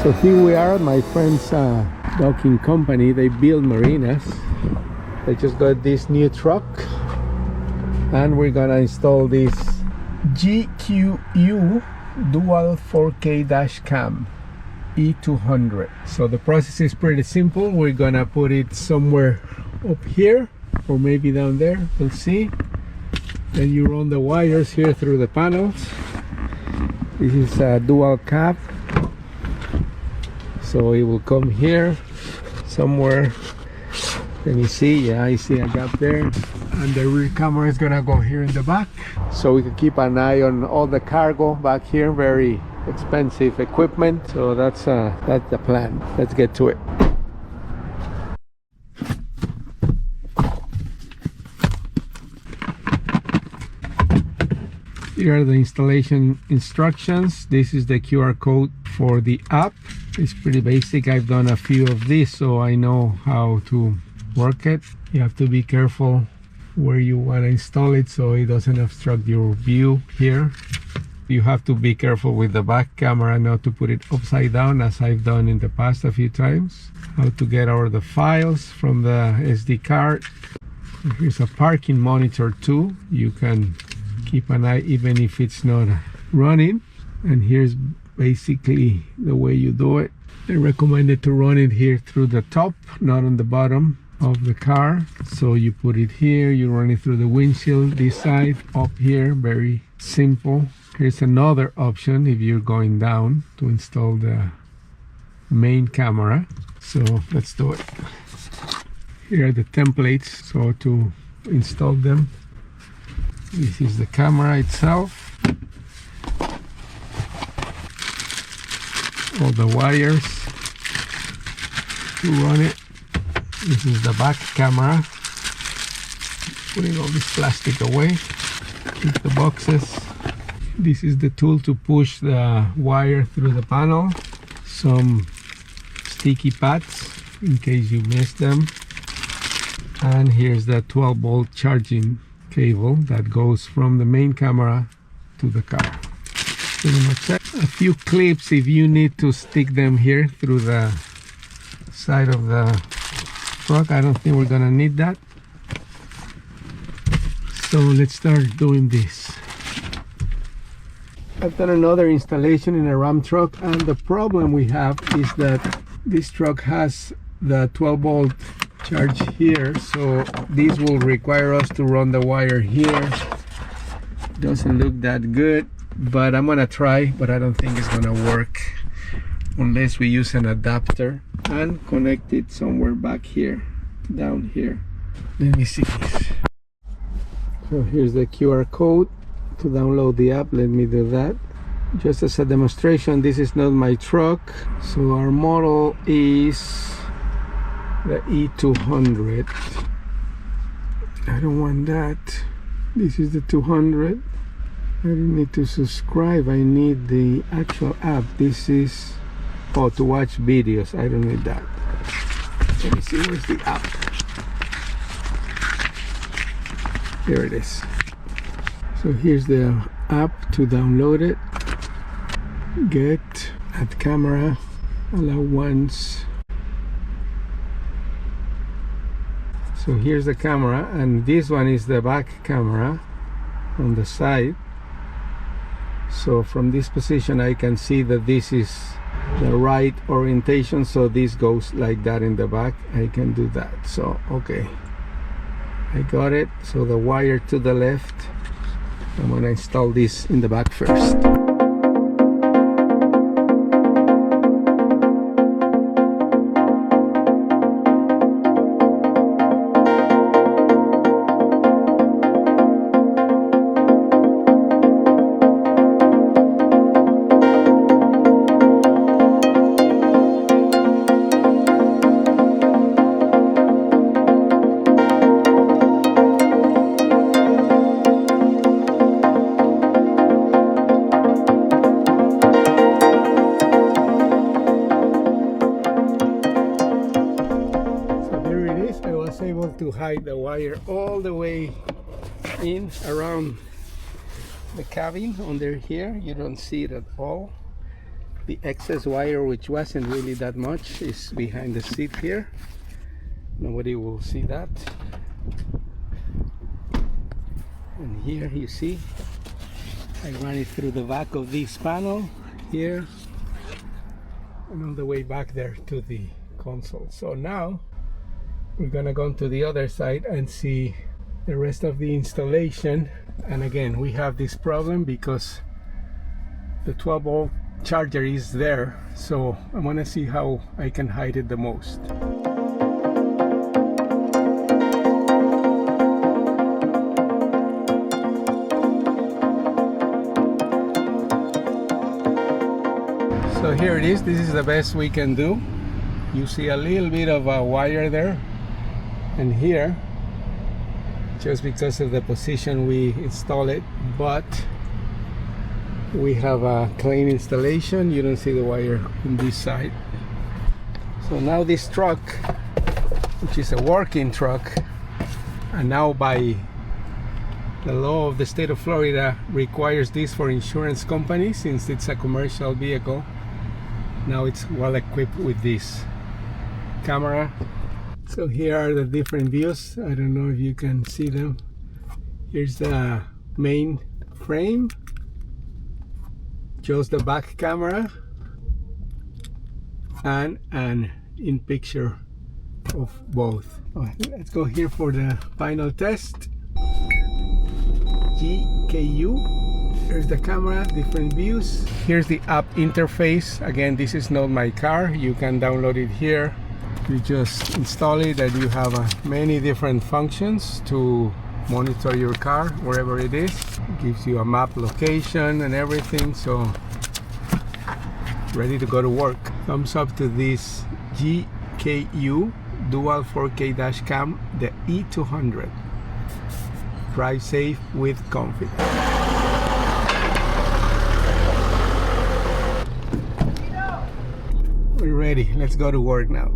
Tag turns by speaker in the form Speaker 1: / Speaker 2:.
Speaker 1: So here we are at my friend's docking company. They build marinas. They just got this new truck, and we're gonna install this GKU dual 4K dash cam E200. So the process is pretty simple. We're gonna put it somewhere up here or maybe down there, we'll see. Then you run the wires here through the panels. This is a dual cap, so it will come here somewhere. Can you see? Yeah, I see a gap there. And the rear camera is gonna go here in the back, so we can keep an eye on all the cargo back here. Very expensive equipment, so that's the plan. Let's get to it. Here are the installation instructions. This is the QR code for the app. It's pretty basic. I've done a few of these, so I know how to work it. You have to be careful where you want to install it so it doesn't obstruct your view here. You have to be careful with the back camera not to put it upside down, as I've done in the past a few times. How to get over the files from the SD card. Here's a parking monitor too. You can keep an eye even if it's not running. And here's basically the way you do it. I recommend it to run it here through the top, not on the bottom of the car. So you put it here, you run it through the windshield, this side, up here. Very simple. Here's another option if you're going down to install the main camera. So let's do it. Here are the templates, so to install them. This is the camera itself, all the wires to run it. This is the back camera. Putting all this plastic away. Keep the boxes. This is the tool to push the wire through the panel. Some sticky pads in case you miss them. And here's the 12-volt charging cable that goes from the main camera to the car. Pretty much it. A few clips if you need to stick them here through the side of the truck. I don't think we're gonna need that. So let's start doing this. I've done another installation in a Ram truck, and the problem we have is that this truck has the 12-volt charge here, so this will require us to run the wire here. Doesn't look that good, but I'm gonna try, but I don't think it's gonna work unless we use an adapter and connect it somewhere back here, down here. Let me see this. So here's the QR code to download the app. Let me do that. Just as a demonstration, this is not my truck, so our model is the E200. I don't want that. This is the 200. I don't need to subscribe. I need the actual app. This is to watch videos. I don't need that. Let me see, where's the app? Here it is. So here's the app to download it. Get, add camera, allow once. So here's the camera, and this one is the back camera on the side. So from this position I can see that this is the right orientation, so this goes like that in the back. I can do that. So okay, I got it. So the wire to the left. I'm gonna install this in the back first. To hide the wire all the way in around the cabin under here. You don't see it at all. The excess wire, which wasn't really that much, is behind the seat here. Nobody will see that. And here you see I run it through the back of this panel here and all the way back there to the console. So now we're gonna go to the other side and see the rest of the installation. And again, we have this problem because the 12-volt charger is there, so I want to see how I can hide it the most. So here it is. This is the best we can do. You see a little bit of a wire there, and here, just because of the position we install it, but we have a clean installation. You don't see the wire on this side. So now this truck, which is a working truck, and now by the law of the state of Florida requires this for insurance companies, since it's a commercial vehicle. Now it's well equipped with this camera. So here are the different views. I don't know if you can see them. Here's the main frame, shows the back camera, and an in picture of both. Let's go here for the final test. GKU, there's the camera, different views. Here's the app interface. Again, this is not my car. You can download it here. You just install it and you have many different functions to monitor your car wherever it is. It gives you a map location and everything, so ready to go to work. Thumbs up to this GKU dual 4K dash cam, the E200. Drive safe with confidence. We're ready. Let's go to work now.